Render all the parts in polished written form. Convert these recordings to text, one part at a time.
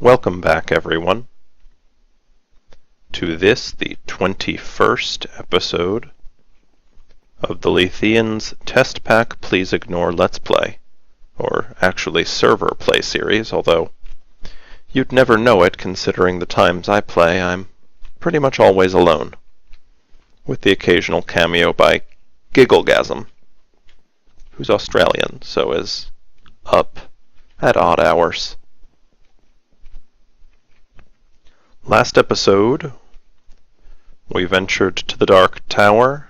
Welcome back, everyone, to this, the 21st episode of the Letheans Test Pack Please Ignore Let's Play, or actually Server Play series, although you'd never know it considering the times I play. I'm pretty much always alone, with the occasional cameo by Gigglegasm, who's Australian, so is up at odd hours. Last episode, we ventured to the Dark Tower,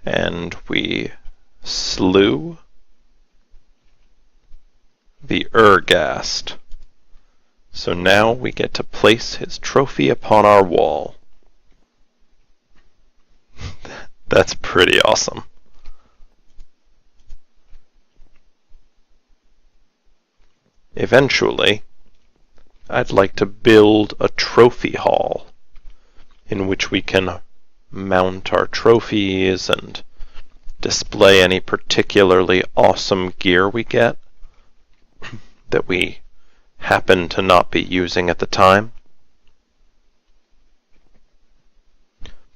and we slew the Urghast. So now we get to place his trophy upon our wall. That's pretty awesome. Eventually, I'd like to build a trophy hall in which we can mount our trophies and display any particularly awesome gear we get that we happen to not be using at the time.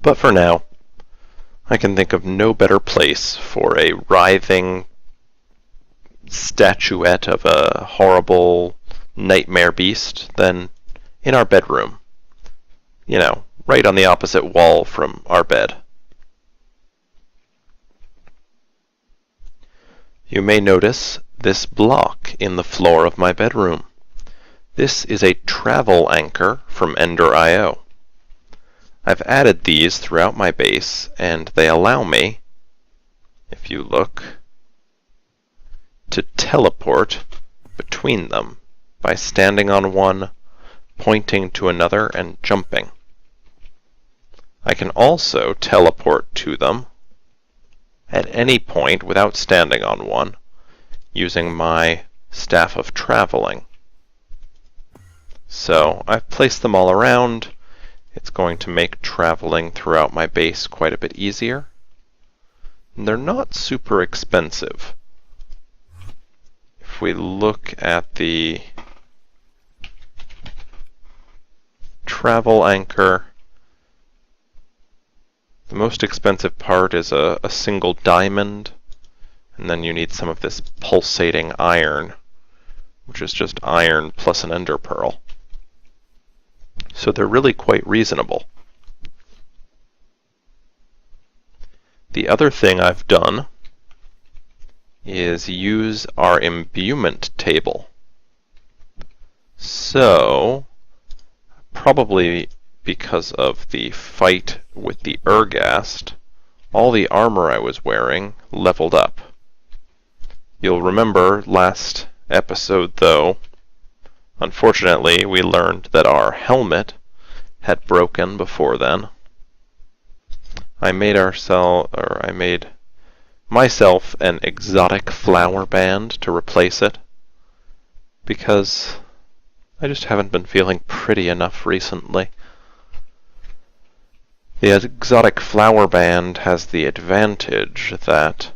But for now, I can think of no better place for a writhing statuette of a horrible nightmare beast than in our bedroom. You know, right on the opposite wall from our bed. You may notice this block in the floor of my bedroom. This is a travel anchor from Ender.io. I've added these throughout my base, and they allow me, if you look, to teleport between them by standing on one, pointing to another, and jumping. I can also teleport to them at any point without standing on one, using my Staff of Traveling. So I've placed them all around. It's going to make traveling throughout my base quite a bit easier. And they're not super expensive. If we look at the travel anchor, the most expensive part is a single diamond, and then you need some of this pulsating iron, which is just iron plus an ender pearl. So they're really quite reasonable. The other thing I've done is use our imbuement table. So, probably because of the fight with the Urghast, all the armor I was wearing leveled up. You'll remember last episode, though, unfortunately, we learned that our helmet had broken before then. I made myself an exotic flower band to replace it, because I just haven't been feeling pretty enough recently. The exotic flower band has the advantage that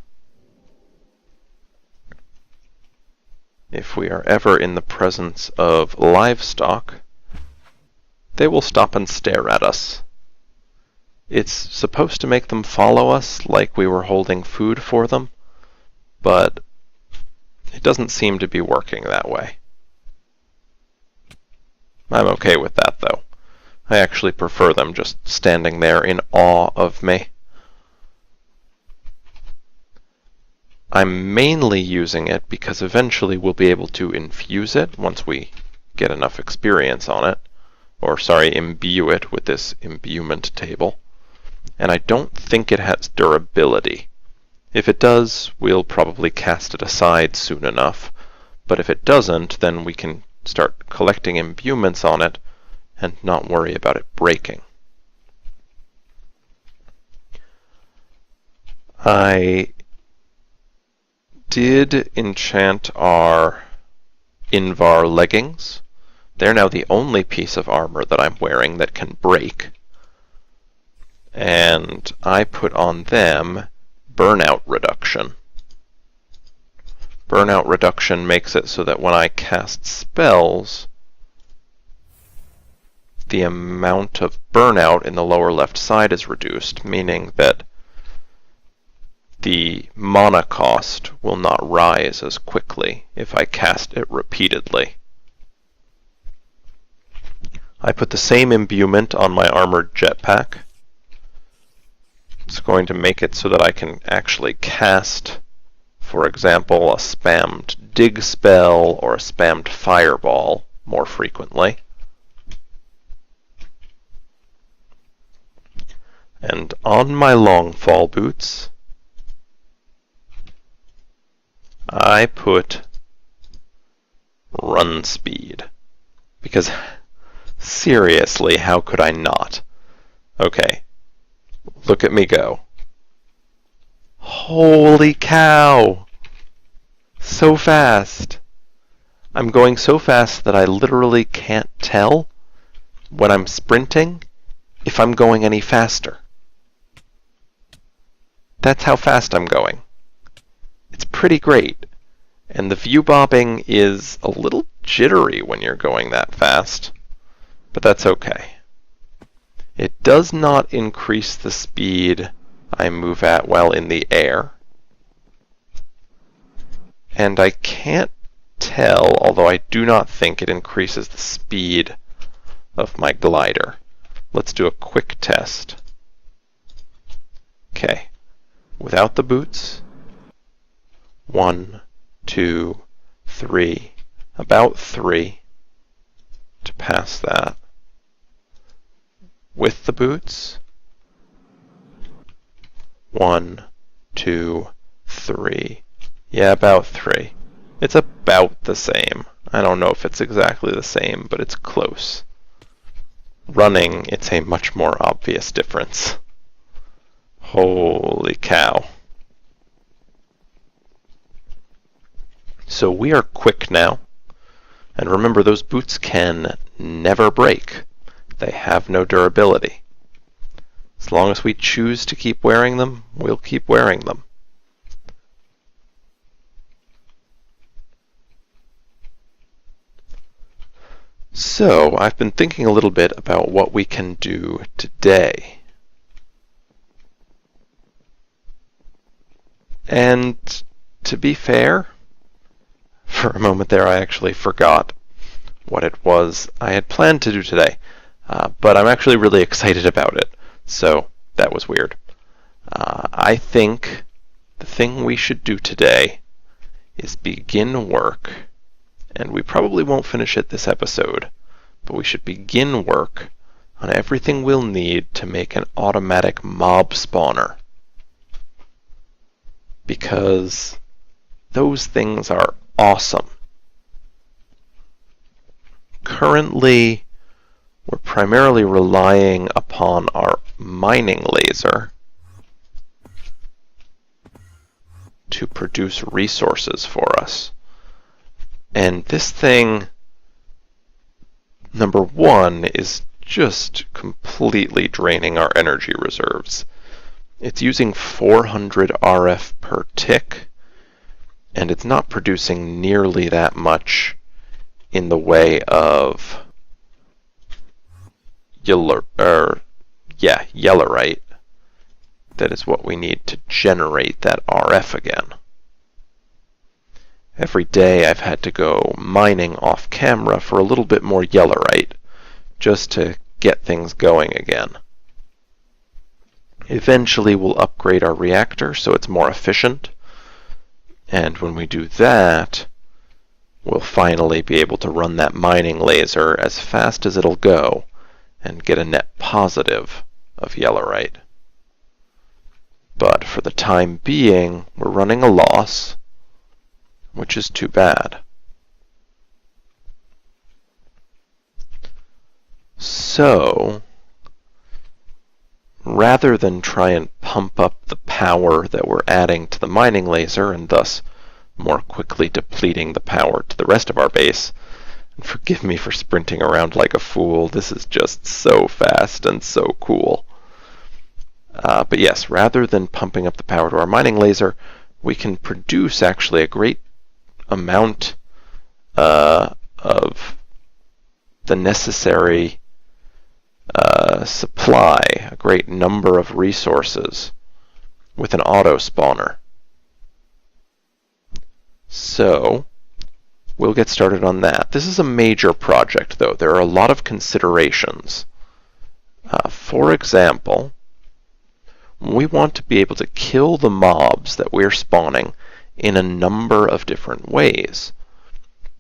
if we are ever in the presence of livestock, they will stop and stare at us. It's supposed to make them follow us like we were holding food for them, but it doesn't seem to be working that way. I'm okay with that, though. I actually prefer them just standing there in awe of me. I'm mainly using it because eventually we'll be able to infuse it once we get enough experience on it. Or, sorry, imbue it with this imbuement table. And I don't think it has durability. If it does, we'll probably cast it aside soon enough. But if it doesn't, then we can start collecting imbuements on it and not worry about it breaking. I did enchant our Invar leggings. They're now the only piece of armor that I'm wearing that can break. And I put on them burnout reduction. Burnout reduction makes it so that when I cast spells, the amount of burnout in the lower left side is reduced, meaning that the mana cost will not rise as quickly if I cast it repeatedly. I put the same imbuement on my armored jetpack. It's going to make it so that I can actually cast, for example, a spammed dig spell or a spammed fireball more frequently. And on my long fall boots, I put run speed. Because seriously, how could I not? Okay, look at me go. Holy cow! So fast! I'm going so fast that I literally can't tell when I'm sprinting if I'm going any faster. That's how fast I'm going. It's pretty great. And the view bobbing is a little jittery when you're going that fast, but that's okay. It does not increase the speed I move at while in the air. And I can't tell, although I do not think it increases the speed of my glider. Let's do a quick test. Okay, without the boots, 1, 2, 3, about 3 to pass that. With the boots, 1, 2, 3. Yeah, about 3. It's about the same. I don't know if it's exactly the same, but it's close. Running, it's a much more obvious difference. Holy cow. So we are quick now. And remember, those boots can never break. They have no durability. As long as we choose to keep wearing them, we'll keep wearing them. So, I've been thinking a little bit about what we can do today. And to be fair, for a moment there I actually forgot what it was I had planned to do today. But I'm actually really excited about it, so that was weird. I think the thing we should do today is begin work, and we probably won't finish it this episode, but we should begin work on everything we'll need to make an automatic mob spawner. Because those things are awesome. Currently, we're primarily relying upon our mining laser to produce resources for us. And this thing, number one, is just completely draining our energy reserves. It's using 400 RF per tick, and it's not producing nearly that much in the way of yellerite. That is what we need to generate that RF again. Every day I've had to go mining off camera for a little bit more yellerite, just to get things going again. Eventually we'll upgrade our reactor so it's more efficient, and when we do that, we'll finally be able to run that mining laser as fast as it'll go and get a net positive of yellerite. But for the time being, we're running a loss, which is too bad. So, rather than try and pump up the power that we're adding to the mining laser and thus more quickly depleting the power to the rest of our base, and forgive me for sprinting around like a fool, this is just so fast and so cool. But yes, rather than pumping up the power to our mining laser, we can produce actually a great amount of the necessary supply a great number of resources with an auto spawner. So we'll get started on that. This is a major project, though. There are a lot of considerations. For example, we want to be able to kill the mobs that we're spawning in a number of different ways.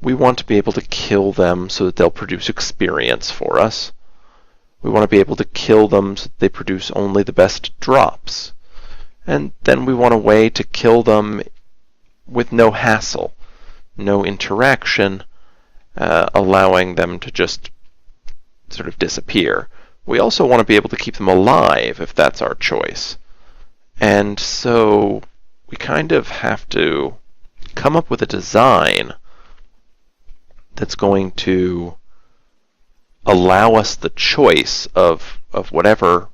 We want to be able to kill them so that they'll produce experience for us. We want to be able to kill them so that they produce only the best drops. And then we want a way to kill them with no hassle, no interaction, allowing them to just sort of disappear. We also want to be able to keep them alive if that's our choice. And so we kind of have to come up with a design that's going to allow us the choice of whatever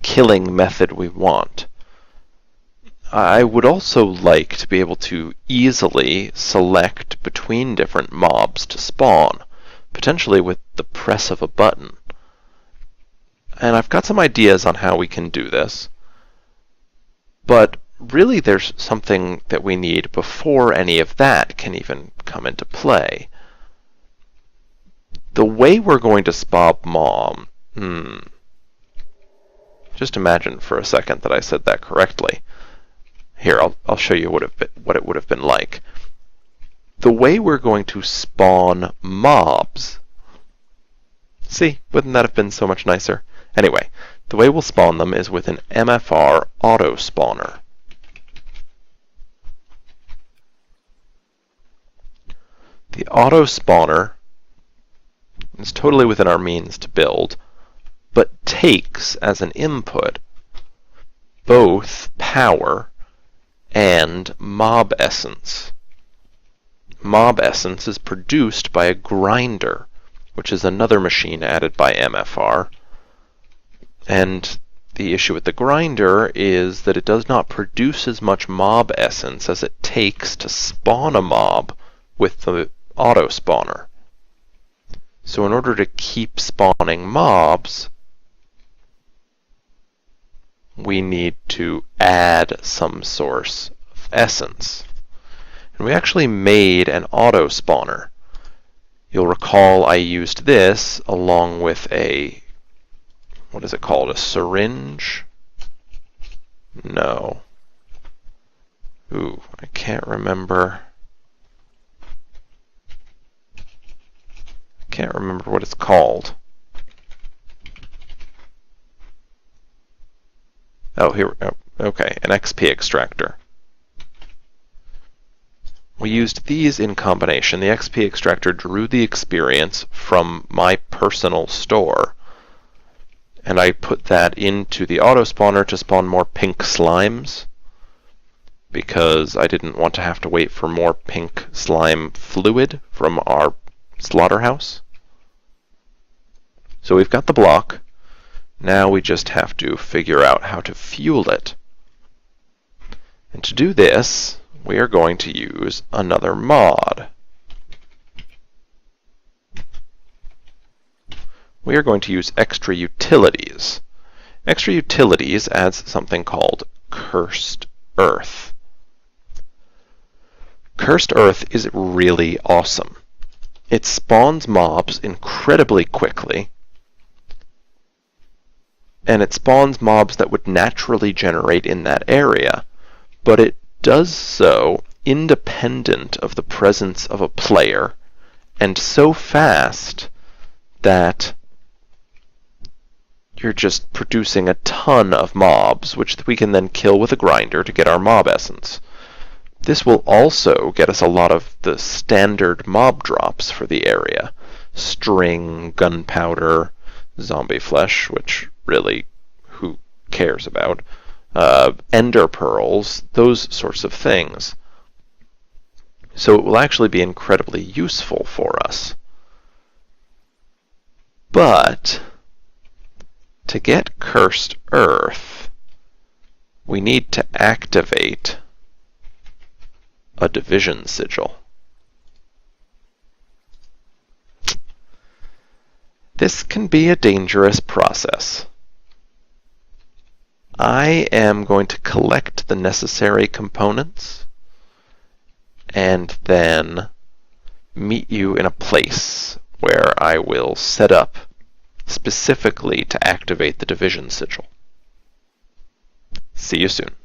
killing method we want. I would also like to be able to easily select between different mobs to spawn, potentially with the press of a button. And I've got some ideas on how we can do this, but really there's something that we need before any of that can even come into play. The way we're going to spawn mob, just imagine for a second that I said that correctly. Here, I'll show you what it would have been like. The way we're going to spawn mobs. See, wouldn't that have been so much nicer? Anyway, the way we'll spawn them is with an MFR auto spawner. The auto spawner is totally within our means to build, but takes as an input both power and mob essence. Mob essence is produced by a grinder, which is another machine added by MFR. And the issue with the grinder is that it does not produce as much mob essence as it takes to spawn a mob with the auto spawner. So in order to keep spawning mobs, we need to add some source of essence. And we actually made an auto spawner. You'll recall I used this along with a, what is it called, a syringe? No. Ooh, I can't remember. Can't remember what it's called. Oh, here, oh, okay, an XP extractor. We used these in combination. The XP extractor drew the experience from my personal store, and I put that into the auto spawner to spawn more pink slimes, because I didn't want to have to wait for more pink slime fluid from our slaughterhouse. So we've got the block. Now we just have to figure out how to fuel it. And to do this, we are going to use another mod. We are going to use extra utilities. Extra utilities adds something called Cursed Earth. Cursed Earth is really awesome. It spawns mobs incredibly quickly, and it spawns mobs that would naturally generate in that area, but it does so independent of the presence of a player, and so fast that you're just producing a ton of mobs, which we can then kill with a grinder to get our mob essence. This will also get us a lot of the standard mob drops for the area. String, gunpowder, zombie flesh, which really, who cares about? Ender pearls, those sorts of things. So it will actually be incredibly useful for us. But to get Cursed Earth, we need to activate a division sigil. This can be a dangerous process. I am going to collect the necessary components and then meet you in a place where I will set up specifically to activate the division sigil. See you soon.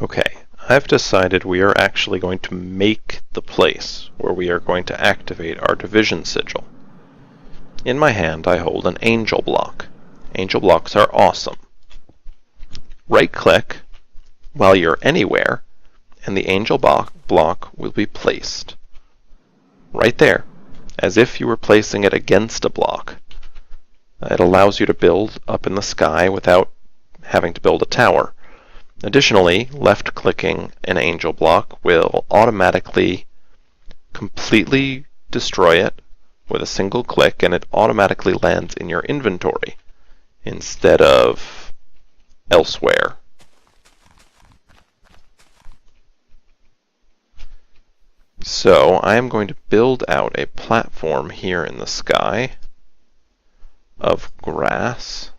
Okay, I've decided we are actually going to make the place where we are going to activate our division sigil. In my hand I hold an angel block. Angel blocks are awesome. Right-click while you're anywhere, and the angel block will be placed right there, as if you were placing it against a block. It allows you to build up in the sky without having to build a tower. Additionally, left-clicking an angel block will automatically completely destroy it with a single click, and it automatically lands in your inventory instead of elsewhere. So I am going to build out a platform here in the sky of grass.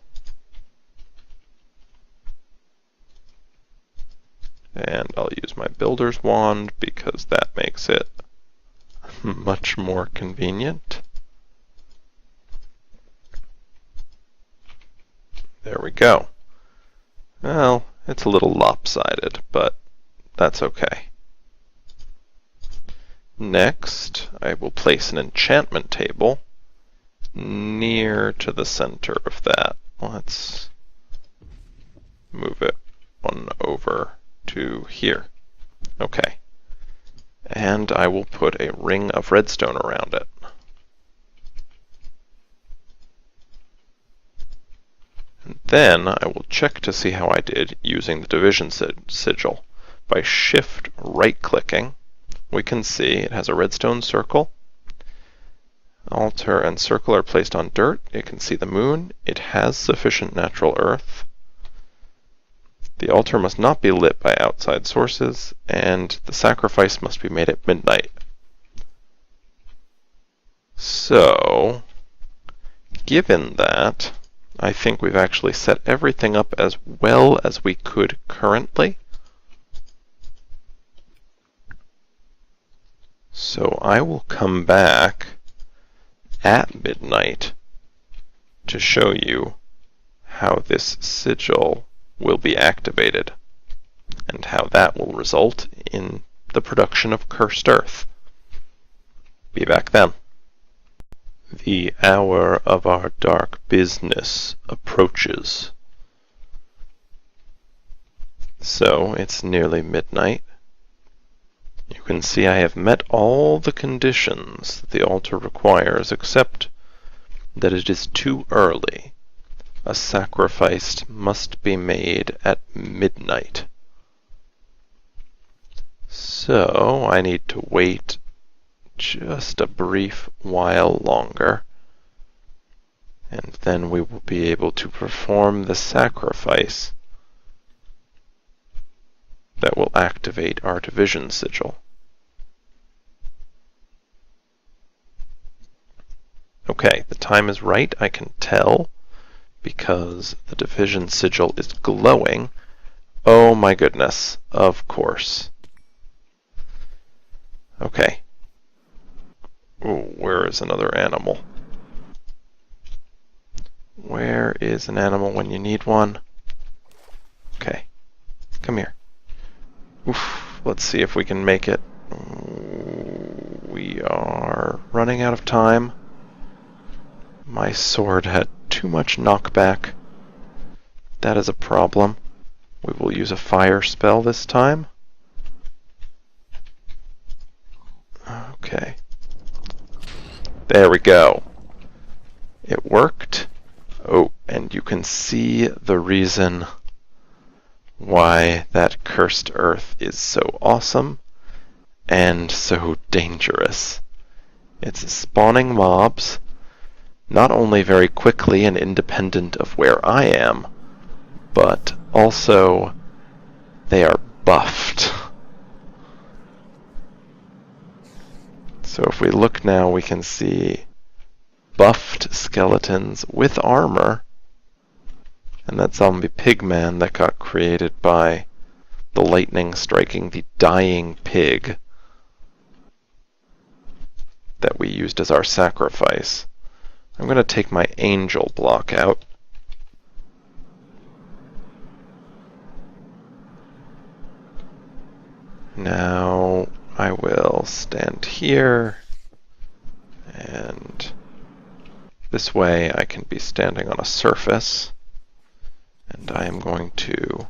And I'll use my builder's wand because that makes it much more convenient. There we go. Well, it's a little lopsided, but that's okay. Next, I will place an enchantment table near to the center of that. Let's move it on over to here. Okay. And I will put a ring of redstone around it. And then I will check to see how I did using the division sigil. By shift right-clicking, we can see it has a redstone circle. Altar and circle are placed on dirt. You can see the moon. It has sufficient natural earth. The altar must not be lit by outside sources, and the sacrifice must be made at midnight. So, given that, I think we've actually set everything up as well as we could currently. So I will come back at midnight to show you how this sigil will be activated and how that will result in the production of cursed earth. Be back then. The hour of our dark business approaches. So it's nearly midnight. You can see I have met all the conditions that the altar requires, except that it is too early. A sacrifice must be made at midnight. So I need to wait just a brief while longer, and then we will be able to perform the sacrifice that will activate our division sigil. Okay, the time is right, I can tell, because the division sigil is glowing. Oh my goodness, of course. Okay. Ooh, where is another animal? Where is an animal when you need one? Okay, come here. Oof, let's see if we can make it. We are running out of time. My sword had too much knockback. That is a problem. We will use a fire spell this time. Okay. There we go. It worked. Oh, and you can see the reason why that cursed earth is so awesome and so dangerous. It's spawning mobs, not only very quickly and independent of where I am, but also they are buffed. So if we look now, we can see buffed skeletons with armor. And that zombie pigman that got created by the lightning striking the dying pig that we used as our sacrifice. I'm going to take my angel block out. Now I will stand here, and this way I can be standing on a surface, and I am going to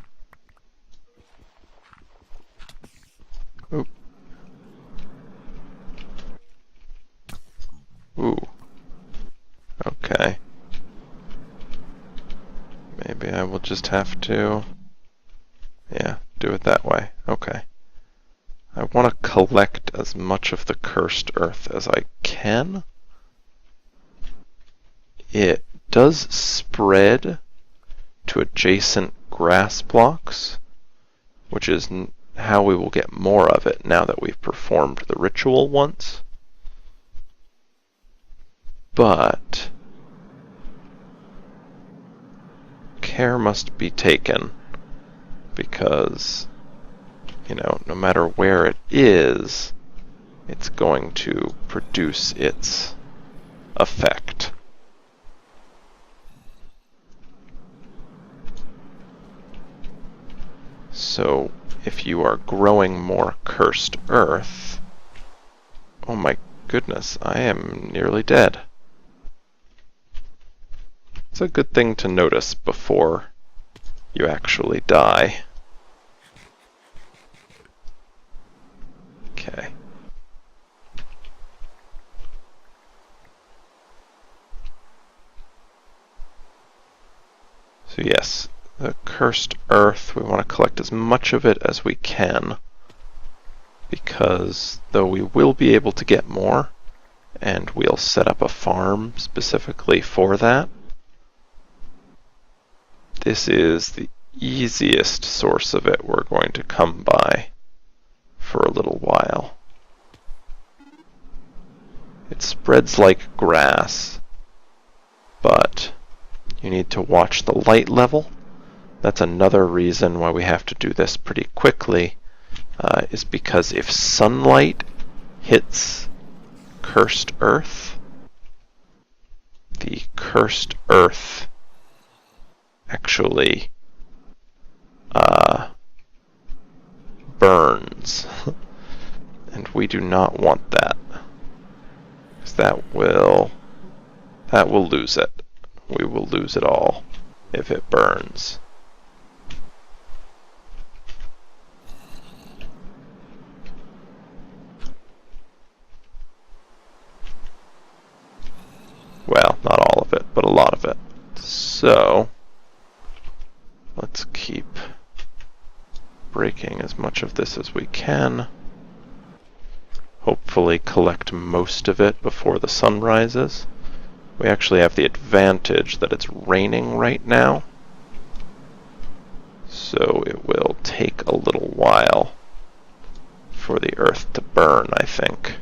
Ooh. Okay. Maybe I will just have to, yeah, do it that way. Okay. I want to collect as much of the cursed earth as I can. It does spread to adjacent grass blocks, which is how we will get more of it now that we've performed the ritual once. But care must be taken because, you know, no matter where it is, it's going to produce its effect. So if you are growing more cursed earth, oh my goodness, I am nearly dead. It's a good thing to notice before you actually die. Okay. So yes, the cursed earth, we want to collect as much of it as we can, because though we will be able to get more, and we'll set up a farm specifically for that, this is the easiest source of it we're going to come by for a little while. It spreads like grass, but you need to watch the light level. That's another reason why we have to do this pretty quickly, is because if sunlight hits cursed earth, the cursed earth actually burns, and we do not want that, because that will lose it. We will lose it all if it burns. Well, not all of it, but a lot of it. So let's keep breaking as much of this as we can. Hopefully collect most of it before the sun rises. We actually have the advantage that it's raining right now, so it will take a little while for the earth to burn, I think.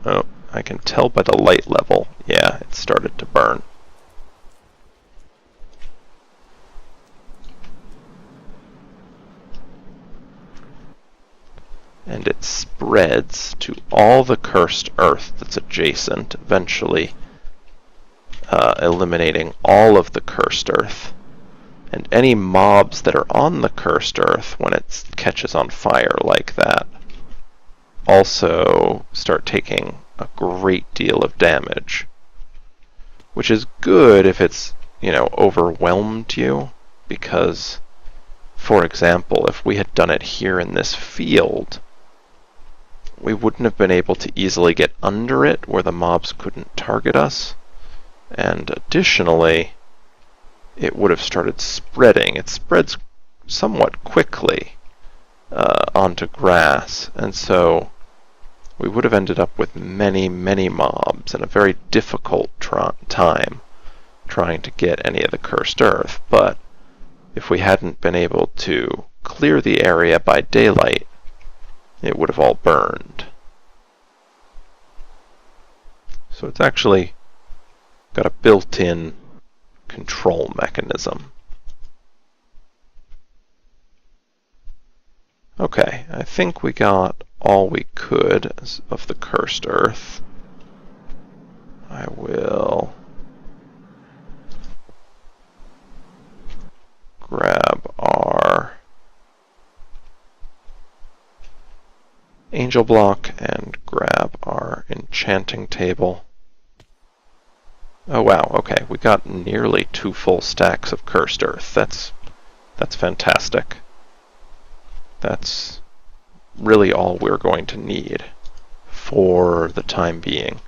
Oh, I can tell by the light level. Yeah, it started to burn. And it spreads to all the cursed earth that's adjacent, eventually eliminating all of the cursed earth. And any mobs that are on the cursed earth, when it catches on fire like that, also start taking a great deal of damage. Which is good if it's, you know, overwhelmed you, because, for example, if we had done it here in this field, we wouldn't have been able to easily get under it where the mobs couldn't target us. And additionally, it would have started spreading. It spreads somewhat quickly onto grass, and so we would have ended up with many, many mobs and a very difficult time trying to get any of the cursed earth. But if we hadn't been able to clear the area by daylight, it would have all burned. So it's actually got a built-in control mechanism. Okay, I think we got all we could of the cursed earth. I will grab our angel block and grab our enchanting table. Oh wow, okay, we got nearly 2 full stacks of cursed earth. That's fantastic. That's really all we're going to need for the time being.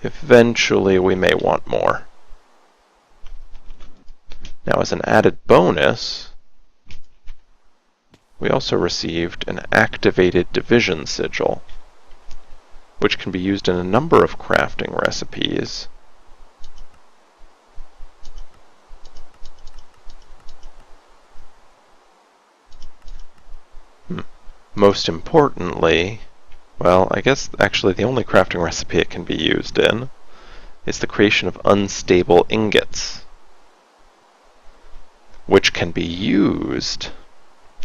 Eventually we may want more. Now, as an added bonus, we also received an activated division sigil, which can be used in a number of crafting recipes. Most importantly, well, I guess actually the only crafting recipe it can be used in is the creation of unstable ingots, which can be used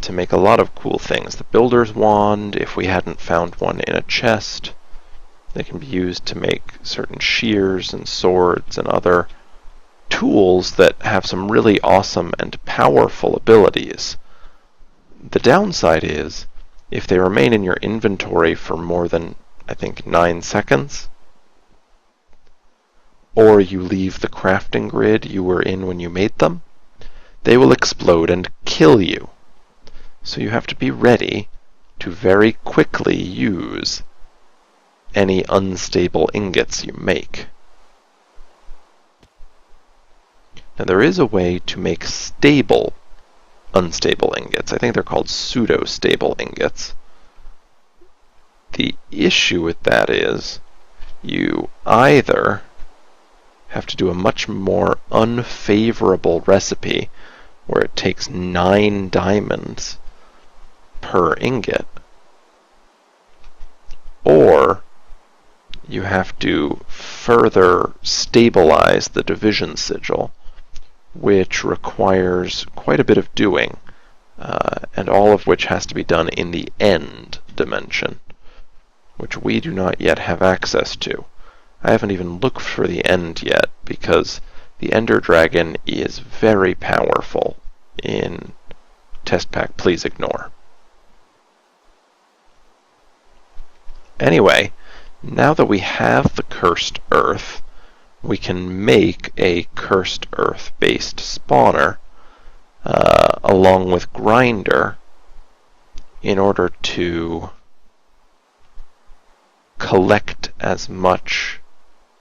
to make a lot of cool things. The builder's wand, if we hadn't found one in a chest, they can be used to make certain shears and swords and other tools that have some really awesome and powerful abilities. The downside is, if they remain in your inventory for more than, I think, 9 seconds, or you leave the crafting grid you were in when you made them, they will explode and kill you. So you have to be ready to very quickly use any unstable ingots you make. Now there is a way to make stable unstable ingots. I think they're called pseudo-stable ingots. The issue with that is you either have to do a much more unfavorable recipe where it takes 9 diamonds per ingot, or you have to further stabilize the division sigil, which requires quite a bit of doing, and all of which has to be done in the end dimension, which we do not yet have access to. I haven't even looked for the end yet, because the Ender Dragon is very powerful in Test Pack Please Ignore. Anyway, now that we have the Cursed Earth, we can make a Cursed Earth-based spawner, along with Grinder, in order to collect as much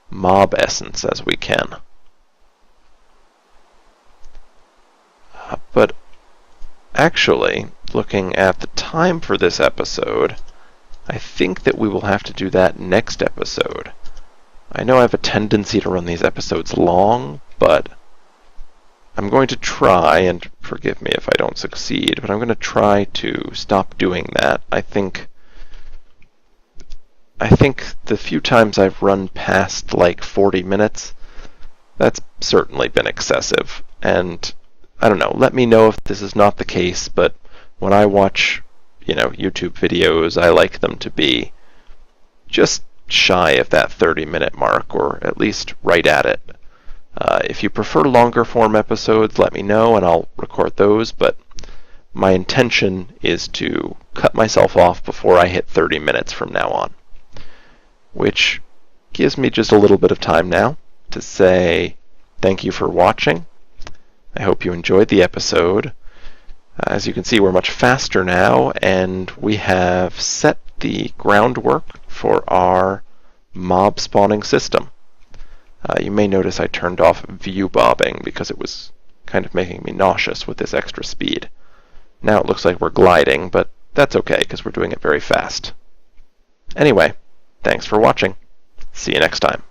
mob essence as we can. But actually, looking at the time for this episode, I think that we will have to do that next episode. I know I have a tendency to run these episodes long, but I'm going to try, and forgive me if I don't succeed, but I'm going to try to stop doing that. I think the few times I've run past like 40 minutes, that's certainly been excessive. And I don't know, let me know if this is not the case, but when I watch, YouTube videos, I like them to be just shy of that 30-minute mark, or at least right at it. If you prefer longer form episodes, let me know and I'll record those, but my intention is to cut myself off before I hit 30 minutes from now on, which gives me just a little bit of time now to say thank you for watching. I hope you enjoyed the episode. As you can see, we're much faster now, and we have set the groundwork for our mob spawning system. You may notice I turned off view bobbing because it was kind of making me nauseous with this extra speed. Now it looks like we're gliding, but that's okay because we're doing it very fast. Anyway, thanks for watching. See you next time.